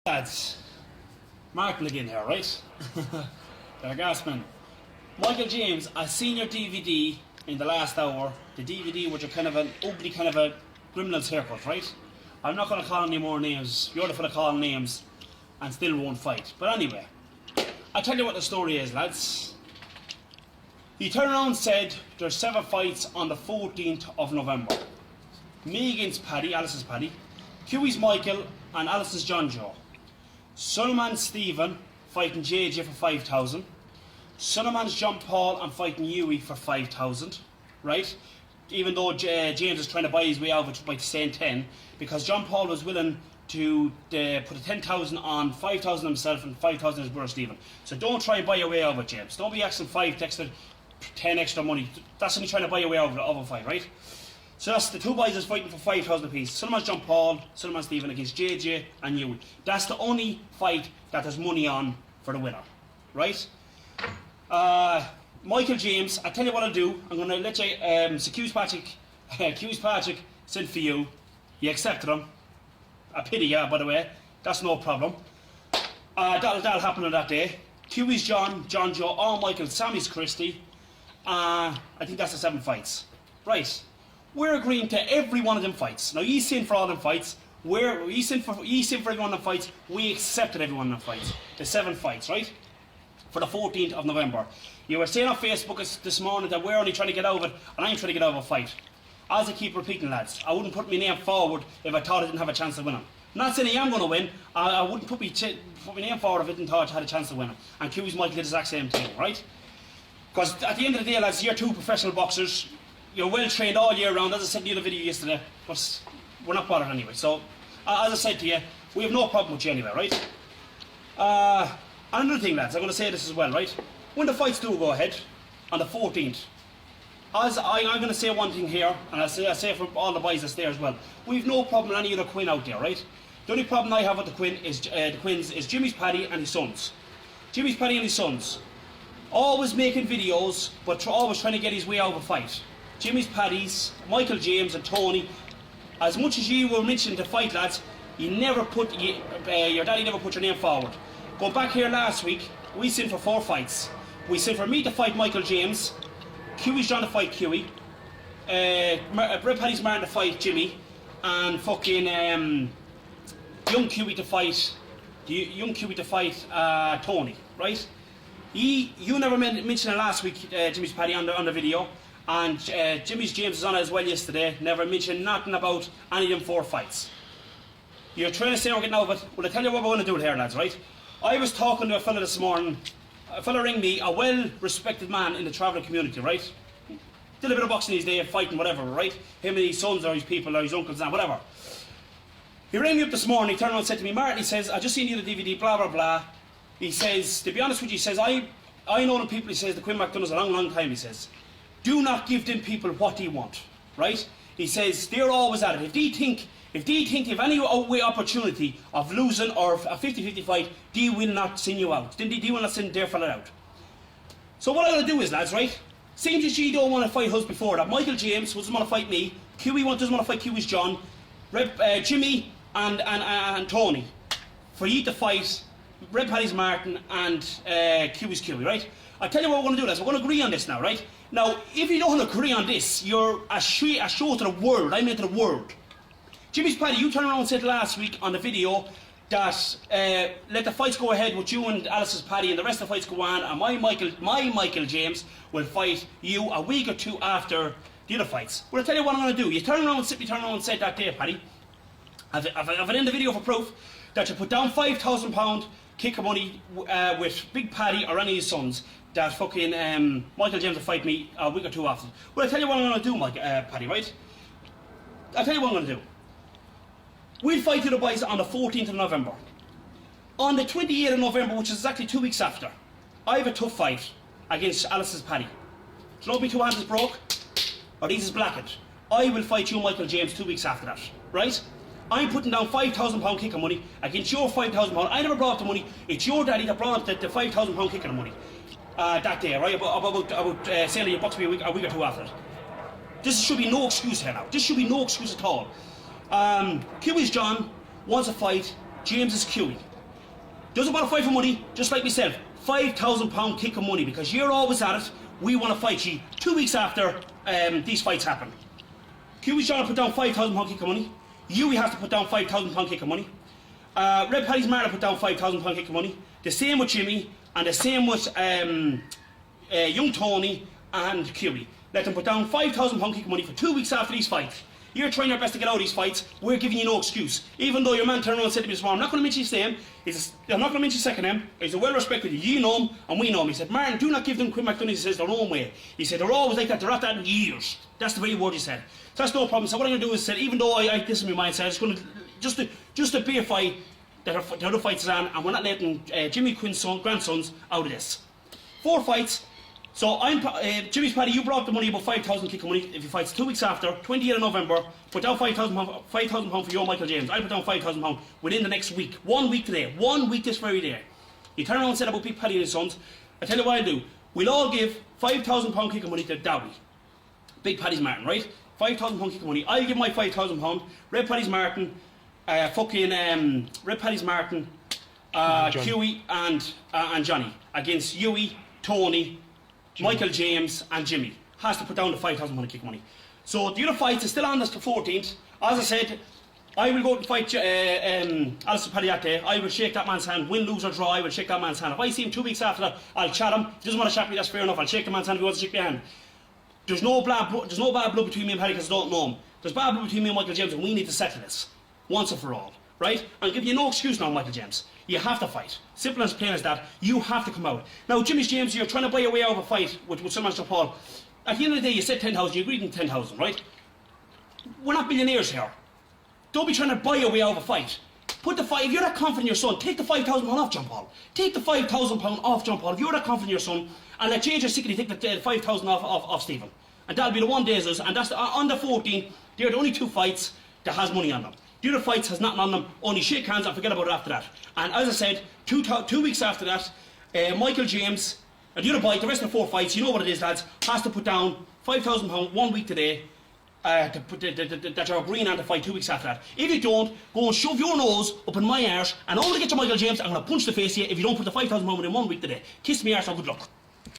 Lads, Martin again here, right? They're Gasman. Michael James, I seen your DVD in the last hour. The DVD which are kind of an ugly kind of a criminal's haircut, right? I'm not going to call any more names. You're the for the calling names and still won't fight. But anyway, I'll tell you what the story is, lads. He turned around and said there's 7 fights on the 14th of November. Me against Paddy, Alice's Paddy. Huey's Michael and Alice's John Joe. Sullivan's Stephen fighting JJ for 5,000. Sullivan's John Paul and fighting Huey for 5,000, right? Even though James is trying to buy his way out of it by saying 10, because John Paul was willing to put a 10,000 on 5,000 himself and 5,000 his brother Stephen. So don't try and buy your way out of it, James. Don't be asking 10 extra money. That's only trying to buy your way out of a fight, right? So that's the two boys is fighting for 5,000 apiece. Sullivan's John Paul, Sullivan's Stephen against JJ and Huey. That's the only fight that there's money on for the winner, right? Michael James, I tell you what I'll do. I'm going to let you, Q's Patrick sent for you. You accepted him. I pity you, by the way. That's no problem. That'll happen on that day. Huey's John Joe, all Michael, Sammy's Christy. I think that's the 7 fights. Right. We're agreeing to every one of them fights. Now, you sent for all them fights. You sent for every one of them fights. We accepted every one of them fights. The 7 fights, right? For the 14th of November. You were saying on Facebook this morning that we're only trying to get out of it, and I'm trying to get out of a fight. As I keep repeating, lads, I wouldn't put my name forward if I thought I didn't have a chance of winning. I'm not saying I am going to win. I wouldn't put my name forward if I didn't thought I had a chance of winning. And Q's Michael did the exact same thing, right? Because at the end of the day, lads, you're 2 professional boxers. You're well trained all year round, as I said in the other video yesterday, but we're not bothered anyway. So, as I said to you, we have no problem with you anyway, right? Another thing, lads, I'm going to say this as well, right? When the fights do go ahead, on the 14th, I'm going to say one thing here, and I say it for all the boys that's there as well. We've no problem with any other Quinn out there, right? The only problem I have with the Quins is Jimmy's Paddy and his sons. Jimmy's Paddy and his sons. Always making videos, but always trying to get his way out of a fight. Jimmy's Paddy's, Michael James and Tony. As much as you were mentioning the fight, lads, your daddy never put your name forward. Go back here last week, we sent for 4 fights. We sent for me to fight Michael James, Huey's John to fight Huey, Brett Paddy's Martin to fight Jimmy, and fucking young Huey to fight Tony, right? You never mentioned it last week, Jimmy's Paddy on the video. And Jimmy's James was on it as well yesterday. Never mentioned nothing about any of them 4 fights. You're trying to say we're getting out of it. Well, I tell you what we're going to do here, lads, right? I was talking to a fella this morning. A fella rang me, a well-respected man in the travelling community, right? Did a bit of boxing these days, fighting, whatever, right? Him and his sons or his people or his uncles and whatever. He rang me up this morning. He turned around and said to me, Martin, he says, I just seen you the DVD, blah, blah, blah. He says, to be honest with you, he says, I know them people, he says, the Quinn McDonald's a long, long time, he says. Do not give them people what they want, right? He says they're always at it. If they think if any way opportunity of losing or a 50-50 fight, they will not send you out. They will not send their fella out. So what I'm going to do is, lads, right? Seems as you don't want to fight us before that. Michael James doesn't want to fight me. Huey doesn't want to fight Huey's John. Jimmy and Tony. For you to fight Red Paddy's Martin and Huey's Huey, right? I tell you what we're going to do, lads. We're going to agree on this now, right? Now, if you don't agree on this, you're a show to the world. I mean to the world. Jimmy's Paddy, you turned around and said last week on the video that let the fights go ahead with you and Alice's Paddy and the rest of the fights go on, and my Michael James will fight you a week or 2 after the other fights. Well, I'll tell you what I'm going to do. You turn around and said that day, Paddy. I've it in the video for proof that you put down £5,000 kick of money with Big Paddy or any of his sons. That fucking Michael James will fight me a week or 2 after. Well, I'll tell you what I'm going to do, Paddy, right? I'll tell you what I'm going to do. We'll fight the boys on the 14th of November. On the 28th of November, which is exactly 2 weeks after, I have a tough fight against Alice's Paddy. Do you know if me 2 hands is broke? Or these is blackened? I will fight you, Michael James, 2 weeks after that, right? I'm putting down £5,000 kick of money against your £5,000. I never brought up the money. It's your daddy that brought up the £5,000 kick of money. That day, right? About selling your box a week or 2 after it. This should be no excuse here now. This should be no excuse at all. Huey's John wants a fight. James is Huey. Doesn't want to fight for money, just like myself. £5,000 kick of money, because you're always at it. We want to fight you 2 weeks after these fights happen. Huey's trying to put down £5,000 kick of money. Huey has to put down £5,000 kick of money. Red Paddy's Martin put down £5,000 kick of money. The same with Jimmy, and the same with young Tony and Huey. Let them put down £5,000 kick of money for 2 weeks after these fights. You're trying your best to get out of these fights. We're giving you no excuse. Even though your man turned around and said to me this morning, I'm not going to mention his name. I'm not going to mention his second name. He's a well-respected. You know him, and we know him. He said, Martin, do not give them Quinn McDonough. He says, their own way. He said, they're always like that. They're at that in years. That's the very word he said. So that's no problem. So what I'm going to do is, said, even though this is my mindset, I'm just going to just to verify that the other fights is on, and we're not letting Jimmy Quinn's grandsons out of this. 4 fights. So I'm Jimmy's Paddy. You brought up the money, about £5,000 kick of money. If he fights 2 weeks after, 28th of November, put down £5,000 for your Michael James. I put down £5,000 within the next week. 1 week today. 1 week this very day. He turned around and said about Big Paddy and his sons. I tell you what I'll do. We'll all give £5,000 kick of money to Dowie. Big Paddy's Martin, right? £5,000 kick of money. I'll give my £5,000. Red Paddy's Martin, Red Paddy's Martin, Huey and Johnny against Huey, Tony, Michael James and Jimmy. Has to put down the £5,000 kick money. So the other fights is still on this the 14th. As I said, I will go and fight Alistair Paddy that day. I will shake that man's hand, win, lose or draw, I will shake that man's hand. If I see him 2 weeks after that, I'll chat him. If he doesn't want to chat me, that's fair enough. I'll shake the man's hand if he wants to shake my hand. There's no bad blood between me and Paddy because I don't know him. There's bad blood between me and Michael James, and we need to settle this once and for all. Right? I'll give you no excuse now, Michael James. You have to fight. Simple and as plain as that. You have to come out. Now, Jimmy James, you're trying to buy your way out of a fight with Sir Paul. At the end of the day, you said 10,000, you agreed on 10,000, right? We're not millionaires here. Don't be trying to buy your way out of a fight. Put the fight. If you're that confident in your son, take the £5,000 off John Paul. Take the £5,000 off John Paul. If you're that confident in your son, and let change your sickly, take the £5,000 off Stephen. And that'll be the one days, and that's on the 14th. They're the only 2 fights that has money on them. The other fights has nothing on them, only shake hands and forget about it after that. And as I said, 2 weeks after that, Michael James, and the other fight, the rest of the 4 fights, you know what it is, lads, has to put down £5,000 1 week today that you're agreeing on to fight 2 weeks after that. If you don't, go and shove your nose up in my arse, and I want to get to Michael James, I'm going to punch the face of you if you don't put the £5,000 in 1 week today. Kiss me arse, or good luck.